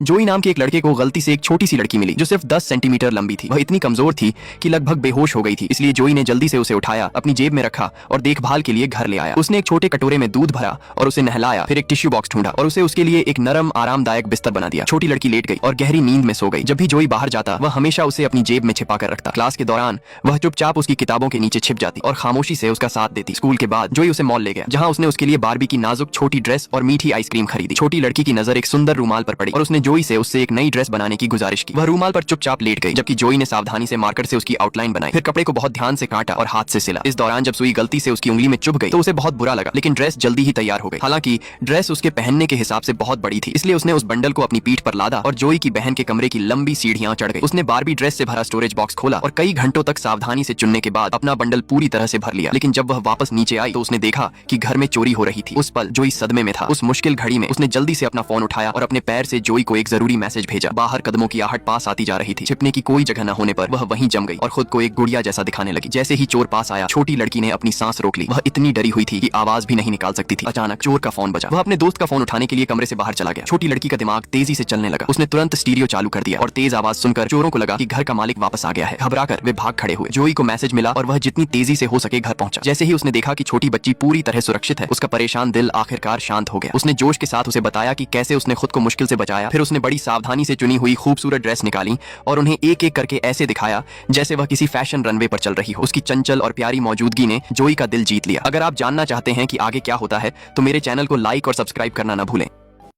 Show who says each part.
Speaker 1: जोई नाम के एक लड़के को गलती से एक छोटी सी लड़की मिली जो सिर्फ 10 सेंटीमीटर लंबी थी। वह इतनी कमजोर थी कि लगभग बेहोश हो गई थी। इसलिए जोई ने जल्दी से उसे उठाया, अपनी जेब में रखा और देखभाल के लिए घर ले आया। उसने एक छोटे कटोरे में दूध भरा और उसे नहलाया, फिर एक टिश्यू बॉक्स ढूंढा और उसे उसके लिए एक नरम आरामदायक बिस्तर बना दिया। छोटी लड़की लेट गई और गहरी नींद में सो गई। जब भी जोई बाहर जाता वह हमेशा उसे अपनी जेब में छिपा कर रखता। क्लास के दौरान वह चुपचाप उसकी किताबों के नीचे छिप जाती और खामोशी से उसका साथ देती। स्कूल के बाद जोई उसे मॉल ले गया, जहाँ उसने उसके लिए बारबी की नाजुक छोटी ड्रेस और मीठी आइसक्रीम खरीदी। छोटी लड़की की नजर एक सुंदर रूमाल पर पड़ी और उसने जोई से उससे एक नई ड्रेस बनाने की गुजारिश की। वह रूमाल पर चुपचाप लेट गई, जबकि जोई ने सावधानी से मार्कर से उसकी आउटलाइन बनाई, फिर कपड़े को बहुत ध्यान से काटा और हाथ से सिला। इस दौरान जब सुई गलती से उसकी उंगली में चुभ गई तो उसे बहुत बुरा लगा, लेकिन ड्रेस जल्दी ही तैयार हो गई। हालांकि ड्रेस उसके पहनने के हिसाब से बहुत बड़ी थी, इसलिए उसने उस बंडल को अपनी पीठ पर लादा और जोई की बहन के कमरे की लंबी सीढ़ियां चढ़ गई। उसने बारबी ड्रेस से भरा स्टोरेज बॉक्स खोला और कई घंटों तक सावधानी से चुनने के बाद अपना बंडल पूरी तरह से भर लिया। लेकिन जब वह वापस नीचे आई तो उसने देखा कि घर में चोरी हो रही थी। उस पल जोई सदमे में था। उस मुश्किल घड़ी में उसने जल्दी से अपना फोन उठाया और अपने पैर से जोई को एक जरूरी मैसेज भेजा। बाहर कदमों की आहट पास आती जा रही थी। छिपने की कोई जगह न होने पर वह वहीं जम गई और खुद को एक गुड़िया जैसा दिखाने लगी। जैसे ही चोर पास आया, छोटी लड़की ने अपनी सांस रोक ली। वह इतनी डरी हुई थी कि आवाज भी नहीं निकाल सकती थी। अचानक चोर का फोन बजा। वह अपने दोस्त का फोन उठाने के लिए कमरे से बाहर चला गया। छोटी लड़की का दिमाग तेजी से चलने लगा। उसने तुरंत स्टीरियो चालू कर दिया और तेज आवाज सुनकर चोरों को लगा कि घर का मालिक वापस आ गया है। घबराकर वे भाग खड़े हुए। जोई को मैसेज मिला और वह जितनी तेजी से हो सके घर पहुंचा। जैसे ही उसने देखा कि छोटी बच्ची पूरी तरह सुरक्षित है, उसका परेशान दिल आखिरकार शांत हो गया। उसने जोश के साथ उसे बताया कि कैसे उसने खुद को मुश्किल से बचाया। फिर उसने बड़ी सावधानी से चुनी हुई खूबसूरत ड्रेस निकाली और उन्हें एक एक करके ऐसे दिखाया जैसे वह किसी फैशन रनवे पर चल रही हो। उसकी चंचल और प्यारी मौजूदगी ने जोई का दिल जीत लिया। अगर आप जानना चाहते हैं कि आगे क्या होता है तो मेरे चैनल को लाइक और सब्सक्राइब करना न भूलें।